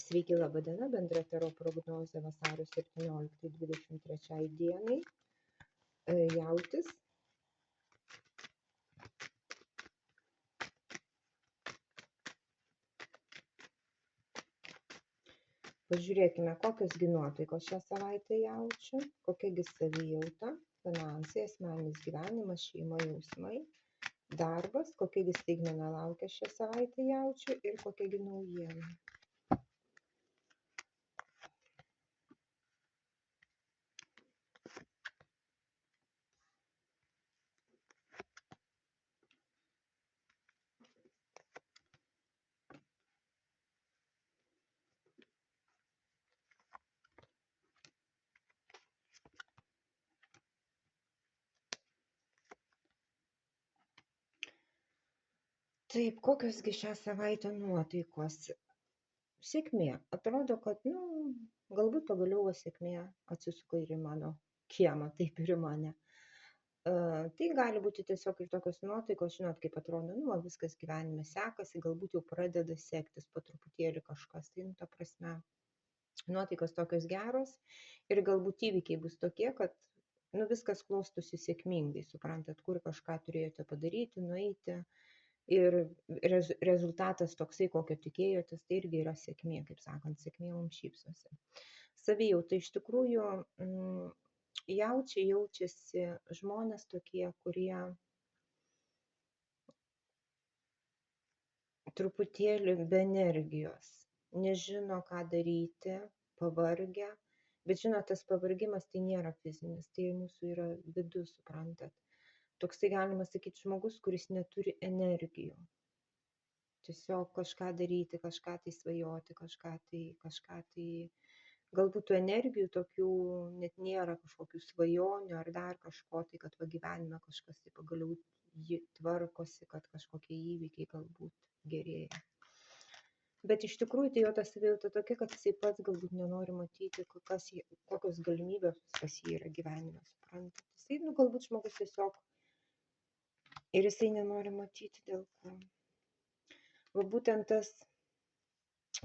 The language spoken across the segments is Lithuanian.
Sveiki, laba diena, bendra taro prognozė vasario 17-23 dienai. Jautis. Pažiūrėkime, kokios gi nuotaikos šią savaitę jaučiu, kokiagi savijauta, finansai, asmeninis gyvenimas, šeima, jausmai, darbas, kokiagi staigmena laukia šią savaitę jaučiu ir kokiagi naujiena. Taip, kokiosgi šią savaitę nuotaikos? Sėkmė. Atrodo, kad, galbūt pagaliau sėkmė atsisuko ir į mano kiemą, taip ir į mane. Tai gali būti tiesiog ir tokios nuotaikos, žinot, kaip atrodo, viskas gyvenime sekasi, galbūt jau pradeda sektis po truputėlį kažkas, tai, ta prasme, nuotaikos tokios geros ir galbūt įvykiai bus tokie, kad, viskas klostosi sėkmingai, suprantat, kur kažką turėjote padaryti, nueiti. Ir rezultatas toksai, kokio tikėjotės, tai irgi yra sėkmė, kaip sakant, sėkmė mums šypsosi. Savijauta iš tikrųjų jaučiasi žmonės tokie, kurie truputėlį be energijos, nežino, ką daryti, pavargę, bet žinot, tas pavargimas tai nėra fizinis, tai mūsų yra vidus, suprantat. Toksai galima sakyti žmogus, kuris neturi energijų. Tiesiog kažką daryti, kažką tai svajoti, kažką tai, galbūt tų energijų tokių net nėra, kažkokių svajonių ar dar kažko, tai kad gyvenime kažkas tai pagaliau jį tvarkosi, kad kažkokie įvykiai galbūt gerėja. Bet iš tikrųjų tai jo ta savijauta tokia, kad jisai pats galbūt nenori matyti, kokios galimybės pas jį yra gyvenime, suprantat. Jisai, galbūt žmogus tiesiog ir jisai nenori matyti dėl ko. Va būtent tas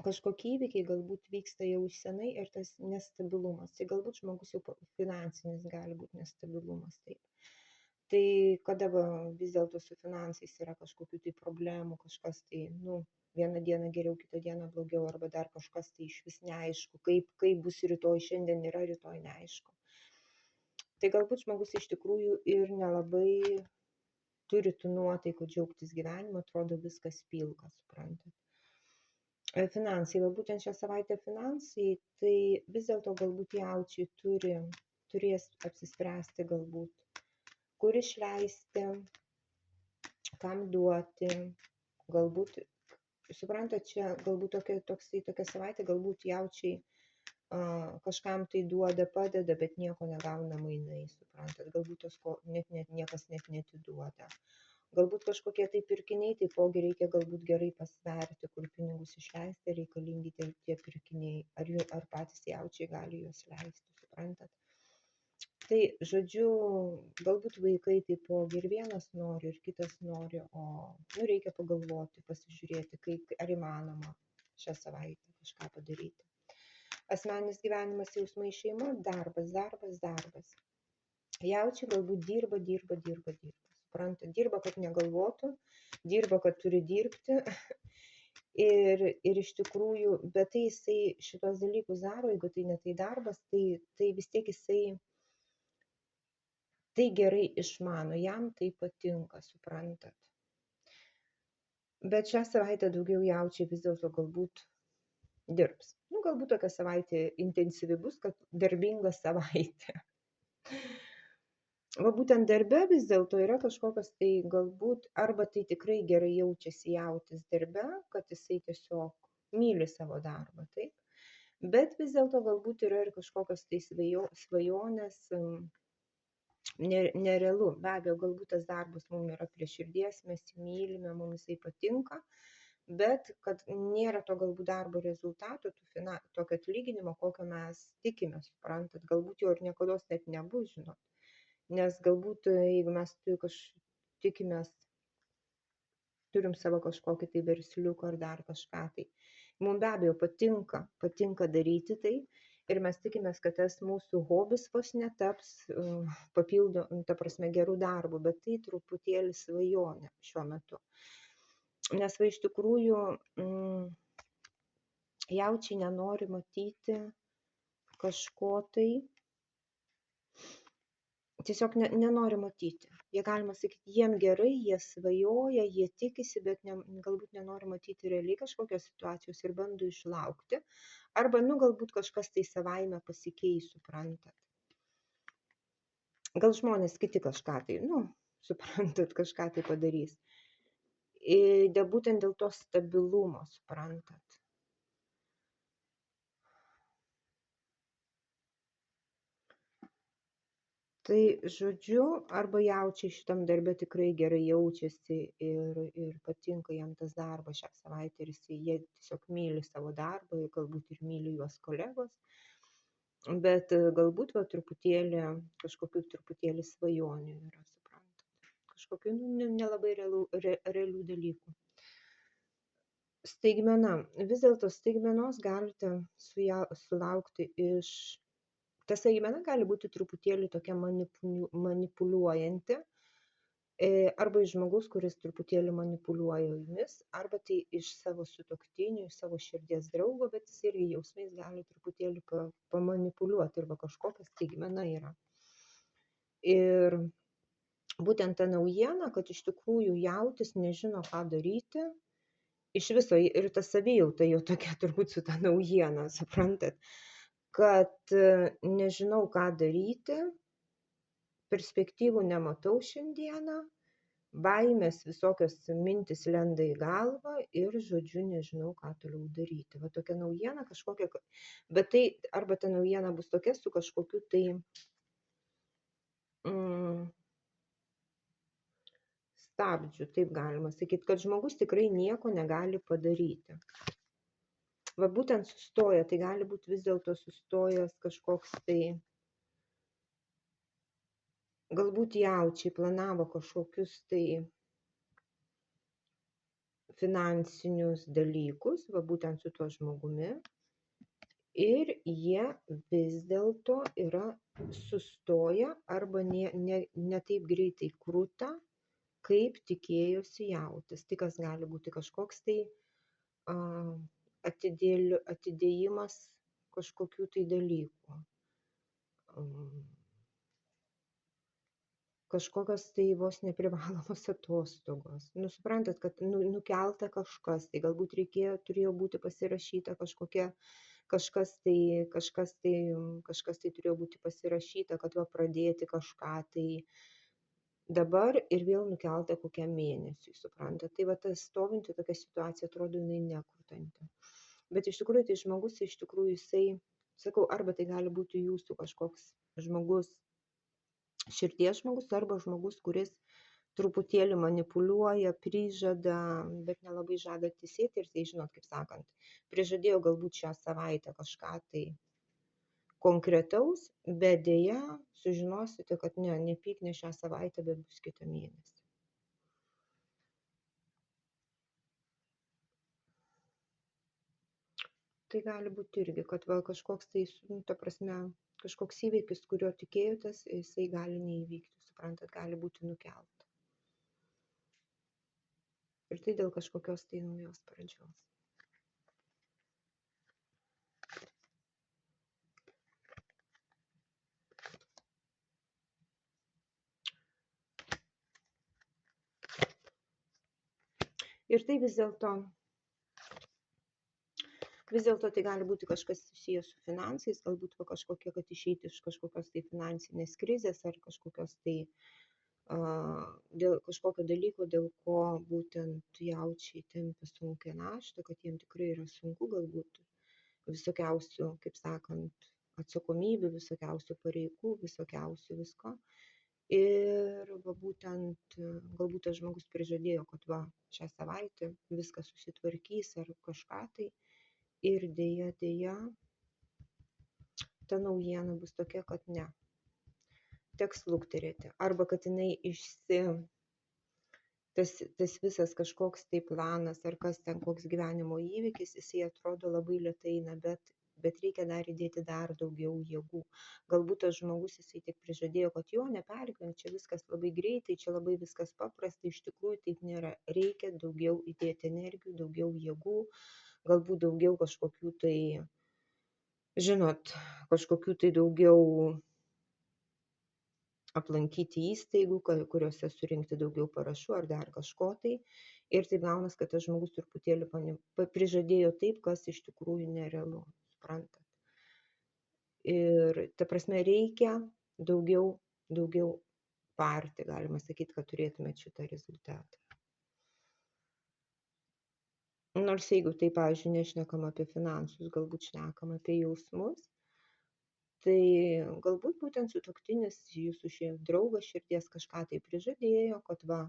kažkokie įvykiai galbūt vyksta jau senai ir tas nestabilumas. Tai galbūt žmogus jau finansinis gali būti nestabilumas. Taip. Tai kada vis dėlto su finansais yra kažkokių tai problemų, kažkas tai, vieną dieną geriau, kitą dieną blogiau, arba dar kažkas tai iš vis neaišku, kaip bus rytoj, šiandien yra, rytoj neaišku. Tai galbūt žmogus iš tikrųjų ir nelabai turi tų nuotaikų džiaugtis gyvenimu, atrodo viskas pilka, suprantat. Finansai, va būtent šią savaitę finansai, tai vis dėlto galbūt jaučiai turės apsispręsti galbūt, kur išleisti, kam duoti, galbūt, suprantat, čia galbūt tokia savaitė, galbūt jaučiai kažkam tai duoda, padeda, bet nieko negauna mainai, suprantat, galbūt niekas net netiduoda. Galbūt kažkokie tai pirkiniai, taipogi reikia galbūt gerai pasverti, kur pinigus išleisti, reikalingi tie pirkiniai, ar patys jaučiai gali juos leisti, suprantat. Tai, žodžiu, galbūt vaikai taipogi ir vienas nori, ir kitas nori, o reikia pagalvoti, pasižiūrėti, ar įmanoma šią savaitę kažką padaryti. Asmeninis gyvenimas, jausmai, šeima, darbas. Jaučiai galbūt dirba. Suprantat, dirba, kad negalvotų, dirba, kad turi dirbti ir iš tikrųjų, bet tai jisai šitos dalykus daro, jeigu tai ne tai darbas, tai vis tiek jisai tai gerai išmano, jam tai patinka, suprantat. Bet šią savaitę daugiau jaučiai vis dėlto galbūt dirbs. Galbūt tokia savaitė intensyvi bus, kad darbinga savaitė. Va būtent darbe vis dėlto yra kažkokios tai galbūt, arba tai tikrai gerai jaučiasi jautis darbe, kad jisai tiesiog myli savo darbą, taip. Bet vis dėlto galbūt yra ir kažkokios tai svajonės, nerealu. Be abejo, galbūt tas darbas mums yra prie širdies, mes jį mylime, mums jisai patinka, bet kad nėra to galbūt darbo rezultato, tokio atlyginimo, kokio mes tikimės, suprantat, galbūt jo ir niekada net nebus, žinot. Nes galbūt, jeigu mes tikimės, turim savo kažkokį tai versliuką ar dar kažką tai, Mums be abejo patinka daryti tai ir mes tikimės, kad tas mūsų hobis vos netaps papildo, ta prasme, gerų darbų, bet tai truputėlį svajonė šiuo metu. Nes va iš tikrųjų jaučiai nenori matyti kažko tai, tiesiog nenori matyti. Jie, galima sakyti, jiem gerai, jie svajoja, jie tikisi, bet galbūt nenori matyti realiai kažkokios situacijos ir bando išlaukti. Arba, galbūt kažkas tai savaime pasikeis, suprantat. Gal žmonės kiti kažką tai, suprantat, kažką tai padarys. Ir būtent dėl to stabilumo, suprantat. Tai žodžiu, arba jaučiai šitam darbe tikrai gerai jaučiasi ir patinka jam tas darbas šią savaitę ir jie tiesiog myli savo darbą ir galbūt ir myli juos kolegos, bet galbūt kažkokių truputėlį svajonių yra, suprantat, kažkokių nelabai realių dalykų. Staigmena. Vis dėlto staigmenos galite sulaukti iš... Ta staigmena gali būti truputėlį tokia manipuliuojanti, arba iš žmogaus, kuris truputėlį manipuliuoja jumis, arba tai iš savo sutuoktinių, iš savo širdies draugo, bet jis irgi jausmais gali truputėlį pamanipuliuoti, arba kažkokia staigmena yra. Ir būtent ta naujiena, kad iš tikrųjų jautis nežino, ką daryti, iš viso ir ta savijauta jau tokia turbūt su ta naujiena, suprantat, kad nežinau, ką daryti, perspektyvų nematau šiandieną, baimės visokios mintis lenda į galvą ir, žodžiu, nežinau, ką toliau daryti. Va tokia naujiena kažkokia, bet tai arba ta naujiena bus tokia su kažkokiu tai stabdžiu, taip galima sakyti, kad žmogus tikrai nieko negali padaryti. Va būtent sustoja, tai gali būti vis dėlto sustojęs kažkoks tai, galbūt jaučiai planavo kažkokius tai finansinius dalykus, va būtent su tuo žmogumi, ir jie vis dėlto yra sustoję arba ne taip greitai kruta, kaip tikėjosi jautis. Tai kas gali būti kažkoks tai atidėjimas kažkokių tai dalykų, kažkokios tai vos neprivalomos atostogos. Suprantat, kad nukelta kažkas, tai galbūt turėjo būti pasirašyta kažkas tai turėjo būti pasirašyta, kad va pradėti kažką tai dabar ir vėl nukelta kokiam mėnesiui, suprantat. Tai va ta stovinti tokia situacija atrodo jinai nekrutanti. Bet iš tikrųjų tai žmogus, jisai, sakau, arba tai gali būti jūsų kažkoks žmogus, širdies žmogus, arba žmogus, kuris truputėlį manipuliuoja, prižada, bet nelabai žada tesėti ir tai, žinot, kaip sakant, prižadėjo galbūt šią savaitę kažką tai konkretaus, bet dėja sužinosite, kad nepyk, ne šią savaitę, bet bus kitą mėnesį. Tai gali būti irgi, kad va kažkoks tai, ta prasme, kažkoks įvykis, kurio tikėjotės, jisai gali neįvykti, suprantat, gali būti nukelta. Ir tai dėl kažkokios tai naujos pradžios. Ir tai vis dėlto tai gali būti kažkas susijęs su finansais, galbūt kažkokia, kad išeiti iš kažkokios tai finansinės krizės ar kažkokios tai dėl kažkokio dalyko, dėl ko būtent jaučiai tempia sunkią naštą, kad jiem tikrai yra sunku, galbūt visokiausių, kaip sakant, atsakomybių, visokiausių pareigų, visokiausių visko. Ir va būtent galbūt tas žmogus prižadėjo, kad va šią savaitę viską susitvarkys ar kažką tai. Ir dėja, ta naujiena bus tokia, kad ne. Teks lukterėti. Arba kad jinai tas visas kažkoks tai planas ar kas ten koks gyvenimo įvykis, jisai atrodo labai lėtai eina, bet reikia dar įdėti dar daugiau jėgų. Galbūt tas žmogus jisai tik prižadėjo, kad jo, nepergyvenk, čia viskas labai greitai, čia labai viskas paprasta, iš tikrųjų taip nėra. Reikia daugiau įdėti energijų, daugiau jėgų, galbūt daugiau kažkokių tai, žinot, kažkokių tai daugiau aplankyti įstaigų, kuriuose surinkti daugiau parašų ar dar kažko tai. Ir taip gaunas, kad tas žmogus truputėlį prižadėjo taip, kas iš tikrųjų nerealu, suprantat. Ir ta prasme reikia daugiau parti, galima sakyti, kad turėtumėt šitą rezultatą. Nors jeigu tai, pavyzdžiui, nešnekam apie finansus, galbūt šnekam apie jausmus, tai galbūt būtent sutuoktinis, jūsų draugas širdies kažką tai prižadėjo, kad va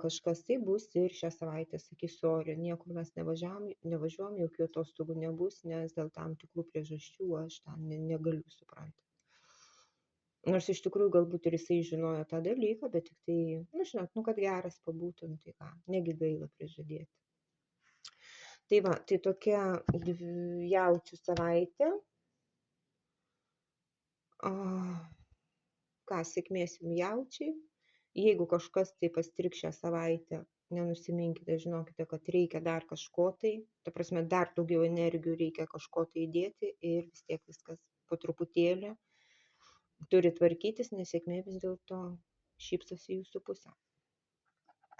kažkas tai bus ir šią savaitę sakys, sorry, niekur mes nevažiuojam, jokių atostogų nebus, nes dėl tam tikrų priežasčių aš ten negaliu, suprantat. Nors iš tikrųjų galbūt ir jisai žinojo tą dalyką, bet tik tai, žinot, kad geras pabūtum, tai ką, negi gaila prižadėti. Tai va, tai tokia jaučių savaitė. Ką, sėkmės jums jaučiai. Jeigu kažkas tai pastriks šią savaitę, nenusiminkite, žinokite, kad reikia dar kažko tai, ta prasme, dar daugiau energijų reikia kažko tai įdėti ir vis tiek viskas po truputėlį turi tvarkytis, nes sėkmė vis dėlto šypsosi jūsų pusę.